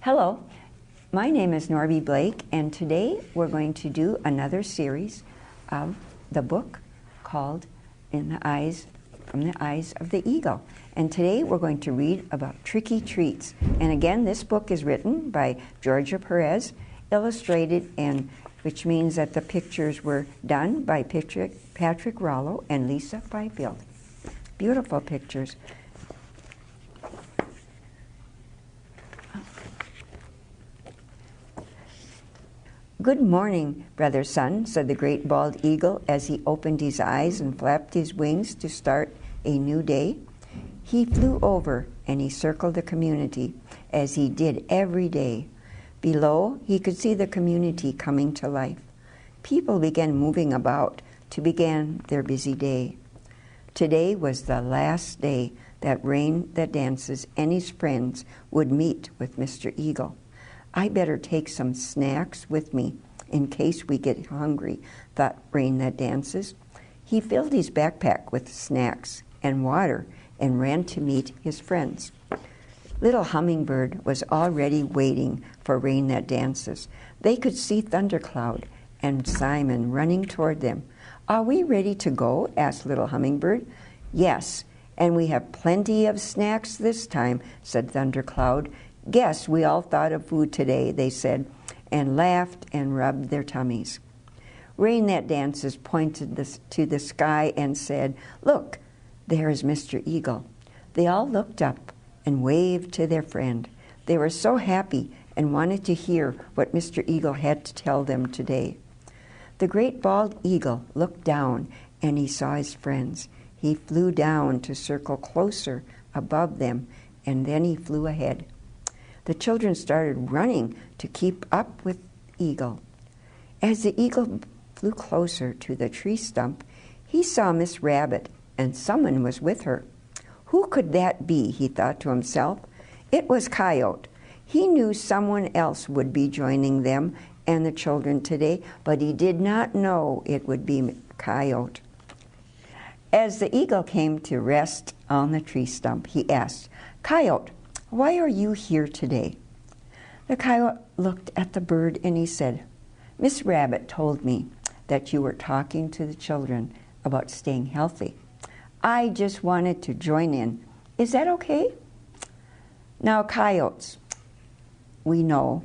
Hello, my name is Norby Blake, and today we're going to do another series of the book called From the Eyes of the Eagle. And today we're going to read about Tricky Treats. And again, this book is written by Georgia Perez, illustrated, and which means that the pictures were done by Patrick Rollo and Lisa Byfield. Beautiful pictures. "Good morning, Brother Sun," said the great bald eagle as he opened his eyes and flapped his wings to start a new day. He flew over and he circled the community as he did every day. Below, he could see the community coming to life. People began moving about to begin their busy day. Today was the last day that Rain That Dances and his friends would meet with Mr. Eagle. "I better take some snacks with me in case we get hungry," thought Rain That Dances. He filled his backpack with snacks and water and ran to meet his friends. Little Hummingbird was already waiting for Rain That Dances. They could see Thundercloud and Simon running toward them. "Are we ready to go?" asked Little Hummingbird. "Yes, and we have plenty of snacks this time," said Thundercloud. "Guess we all thought of food today," they said, and laughed and rubbed their tummies. Rain That Dances pointed to the sky and said, "Look, there is Mr. Eagle." They all looked up and waved to their friend. They were so happy and wanted to hear what Mr. Eagle had to tell them today. The great bald eagle looked down and he saw his friends. He flew down to circle closer above them, and then he flew ahead. The children started running to keep up with Eagle. As the eagle flew closer to the tree stump, he saw Miss Rabbit, and someone was with her. Who could that be, he thought to himself. It was Coyote. He knew someone else would be joining them and the children today, but he did not know it would be Coyote. As the eagle came to rest on the tree stump, he asked, "Coyote, why are you here today?" The coyote looked at the bird and he said, "Miss Rabbit told me that you were talking to the children about staying healthy. I just wanted to join in. Is that okay?" Now, coyotes, we know,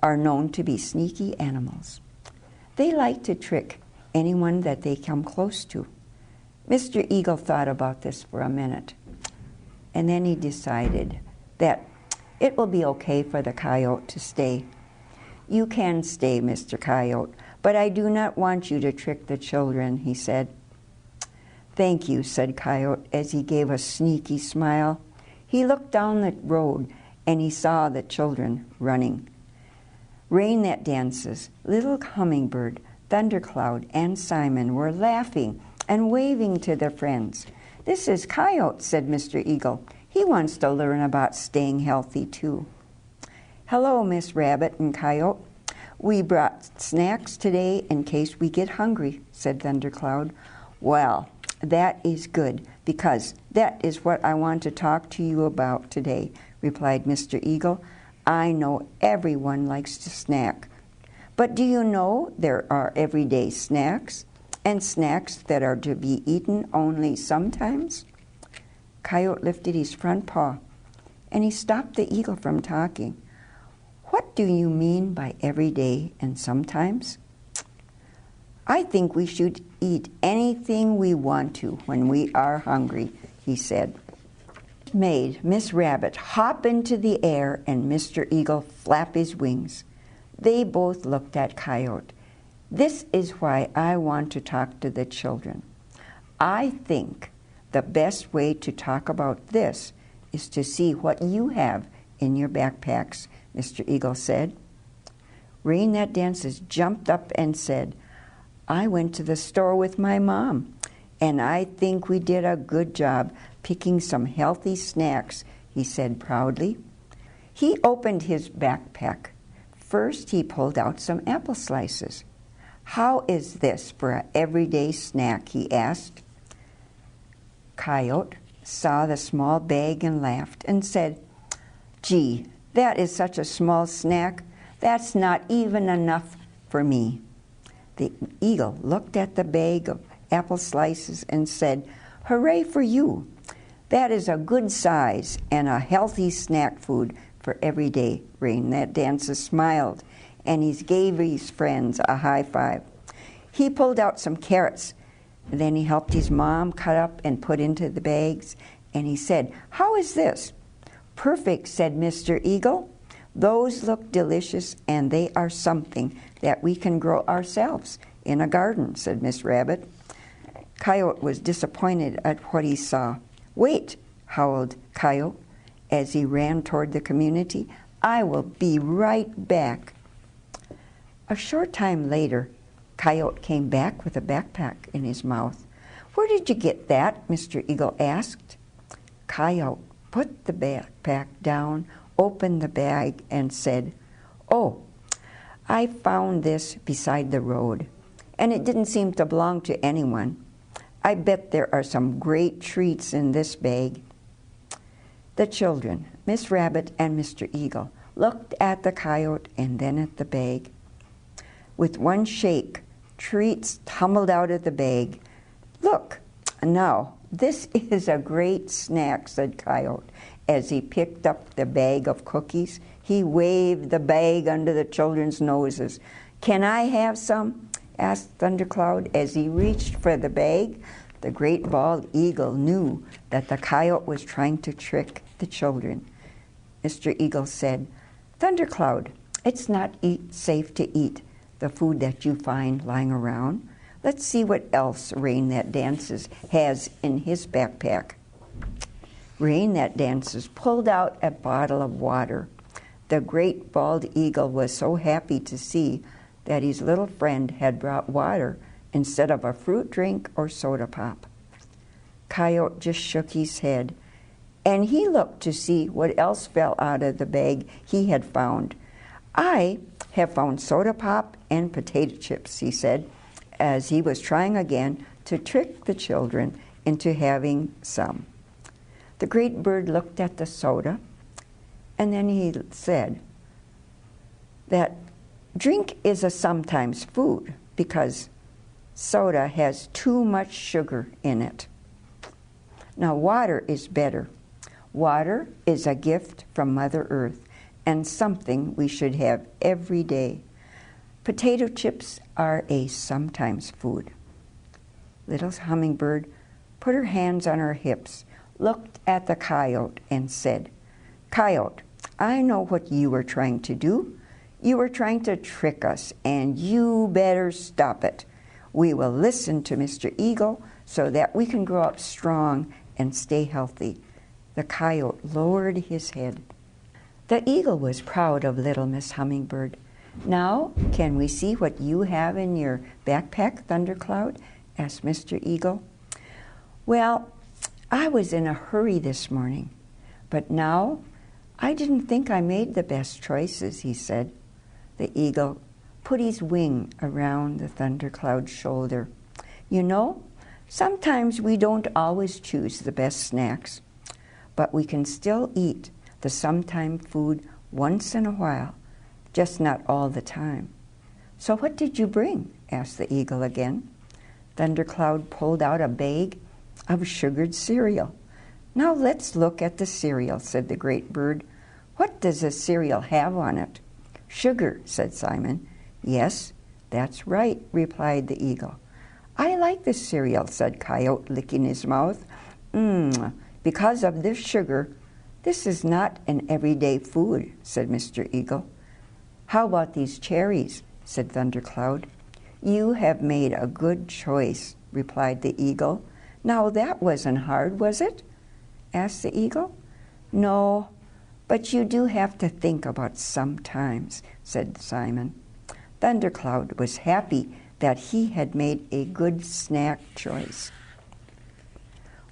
are known to be sneaky animals. They like to trick anyone that they come close to. Mr. Eagle thought about this for a minute, and then he decided that it will be okay for the coyote to stay. "You can stay, Mr. Coyote, but I do not want you to trick the children," he said. "Thank you," said Coyote as he gave a sneaky smile. He looked down the road and he saw the children running. Rain That Dances, Little Hummingbird, Thundercloud, and Simon were laughing and waving to their friends. "This is Coyote," said Mr. Eagle. "He wants to learn about staying healthy, too." "Hello, Miss Rabbit and Coyote. We brought snacks today in case we get hungry," said Thundercloud. "Well, that is good, because that is what I want to talk to you about today," replied Mr. Eagle. "I know everyone likes to snack. But do you know there are everyday snacks and snacks that are to be eaten only sometimes?" Coyote lifted his front paw, and he stopped the eagle from talking. "What do you mean by every day and sometimes?" "I think we should eat anything we want to when we are hungry," he said. It made Miss Rabbit hop into the air and Mr. Eagle flap his wings. They both looked at Coyote. "This is why I want to talk to the children. I think the best way to talk about this is to see what you have in your backpacks," Mr. Eagle said. Rain That Dances jumped up and said, "I went to the store with my mom, and I think we did a good job picking some healthy snacks," he said proudly. He opened his backpack. First, he pulled out some apple slices. "How is this for an everyday snack?" he asked. Coyote saw the small bag and laughed and said, "Gee, That is such a small snack. That's not even enough for me. The eagle looked at the bag of apple slices and said, "Hooray for you! That is a good size and a healthy snack food for every day." Rain That Dances smiled, and he gave his friends a high five. He pulled out some carrots, and then he helped his mom cut up and put into the bags, and he said, "How is this?" "Perfect," said Mr. Eagle. "Those look delicious, and they are something that we can grow ourselves in a garden," said Miss Rabbit. Coyote was disappointed at what he saw. "Wait," howled Coyote as he ran toward the community. "I will be right back." A short time later, Coyote came back with a backpack in his mouth. "Where did you get that?" Mr. Eagle asked. Coyote put the backpack down, opened the bag, and said, "Oh, I found this beside the road, and it didn't seem to belong to anyone. I bet there are some great treats in this bag." The children, Miss Rabbit and Mr. Eagle, looked at the coyote and then at the bag. With one shake, treats tumbled out of the bag. "Look, now, this is a great snack," said Coyote as he picked up the bag of cookies. He waved the bag under the children's noses. "Can I have some?" asked Thundercloud as he reached for the bag. The great bald eagle knew that the coyote was trying to trick the children. Mr. Eagle said, "Thundercloud, it's not safe to eat the food that you find lying around. Let's see what else Rain That Dances has in his backpack." Rain That Dances pulled out a bottle of water. The great bald eagle was so happy to see that his little friend had brought water instead of a fruit drink or soda pop. Coyote just shook his head, and he looked to see what else fell out of the bag he had found. "I have found soda pop and potato chips," he said, as he was trying again to trick the children into having some. The great bird looked at the soda, and then he said that drink is a sometimes food because soda has too much sugar in it. Now, water is better. Water is a gift from Mother Earth and something we should have every day. Potato chips are a sometimes food. Little Hummingbird put her hands on her hips, looked at the coyote, and said, "Coyote, I know what you were trying to do. You were trying to trick us, and you better stop it. We will listen to Mr. Eagle so that we can grow up strong and stay healthy." The coyote lowered his head. The eagle was proud of little Miss Hummingbird. "Now, can we see what you have in your backpack, Thundercloud?" asked Mr. Eagle. "Well, I was in a hurry this morning, but now I didn't think I made the best choices," he said. The eagle put his wing around the Thundercloud's shoulder. "You know, sometimes we don't always choose the best snacks, but we can still eat the sometime food once in a while, just not all the time." "So what did you bring?" asked the eagle again. Thundercloud pulled out a bag of sugared cereal. "Now let's look at the cereal," said the great bird. "What does the cereal have on it?" "Sugar," said Simon. "Yes, that's right," replied the eagle. "I like the cereal," said Coyote, licking his mouth. Because of this sugar, this is not an everyday food," said Mr. Eagle. "How about these cherries?" said Thundercloud. "You have made a good choice," replied the eagle. "Now that wasn't hard, was it?" asked the eagle. "No, but you do have to think about sometimes," said Simon. Thundercloud was happy that he had made a good snack choice.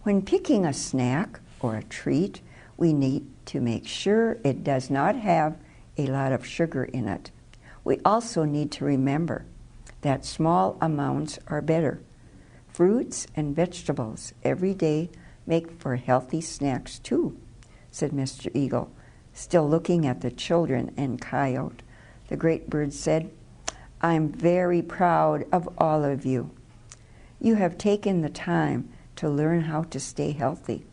When picking a snack or a treat, we need to make sure it does not have a lot of sugar in it. We also need to remember that small amounts are better. Fruits and vegetables every day make for healthy snacks too, said Mr. Eagle. Still looking at the children and Coyote, the great bird said, "I'm very proud of all of you. You have taken the time to learn how to stay healthy.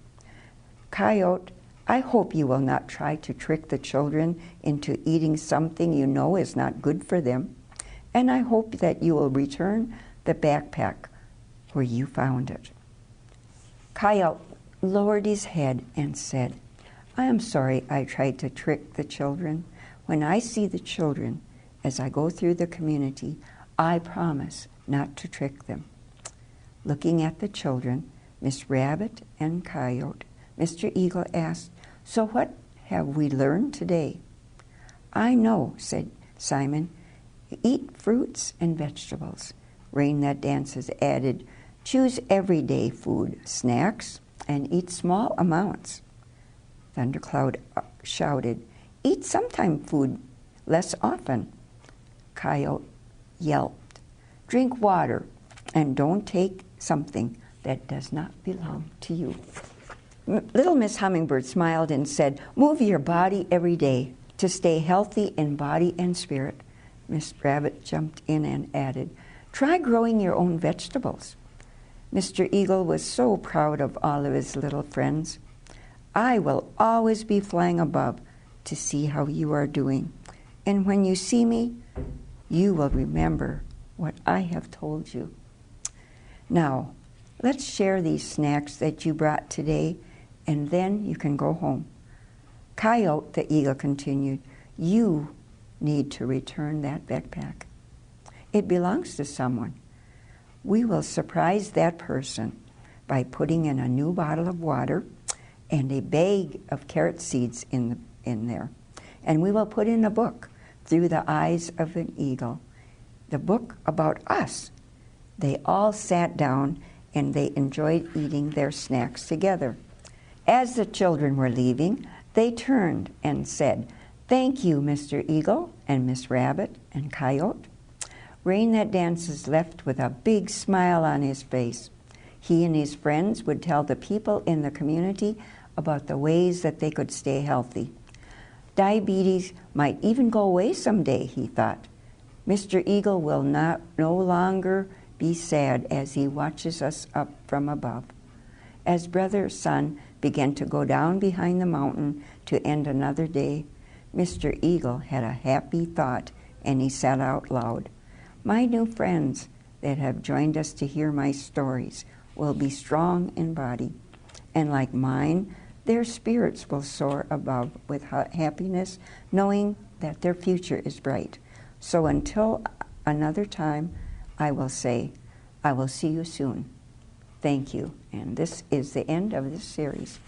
Coyote, I hope you will not try to trick the children into eating something you know is not good for them, and I hope that you will return the backpack where you found it." Coyote lowered his head and said, "I am sorry I tried to trick the children. When I see the children as I go through the community, I promise not to trick them." Looking at the children, Miss Rabbit and Coyote, Mr. Eagle asked, "So what have we learned today?" "I know," said Simon. "Eat fruits and vegetables." Rain That Dances added, "Choose everyday food, snacks, and eat small amounts." Thundercloud shouted, "Eat sometime food, less often." Coyote yelped, "Drink water, and don't take something that does not belong to you." Little Miss Hummingbird smiled and said, "Move your body every day to stay healthy in body and spirit." Miss Rabbit jumped in and added, "Try growing your own vegetables." Mr. Eagle was so proud of all of his little friends. "I will always be flying above to see how you are doing. And when you see me, you will remember what I have told you. Now, let's share these snacks that you brought today, and then you can go home." "Coyote," the eagle continued, "you need to return that backpack. It belongs to someone. We will surprise that person by putting in a new bottle of water and a bag of carrot seeds in there. And we will put in a book, Through the Eyes of an Eagle, the book about us." They all sat down and they enjoyed eating their snacks together. As the children were leaving, they turned and said, "Thank you, Mr. Eagle and Miss Rabbit and Coyote." Rain That Dances left with a big smile on his face. He and his friends would tell the people in the community about the ways that they could stay healthy. Diabetes might even go away someday, he thought. Mr. Eagle will no longer be sad as he watches us up from above. As Brother Sun began to go down behind the mountain to end another day, Mr. Eagle had a happy thought, and he said out loud, "My new friends that have joined us to hear my stories will be strong in body, and like mine, their spirits will soar above with happiness, knowing that their future is bright. So until another time, I will say, I will see you soon. Thank you." And this is the end of this series.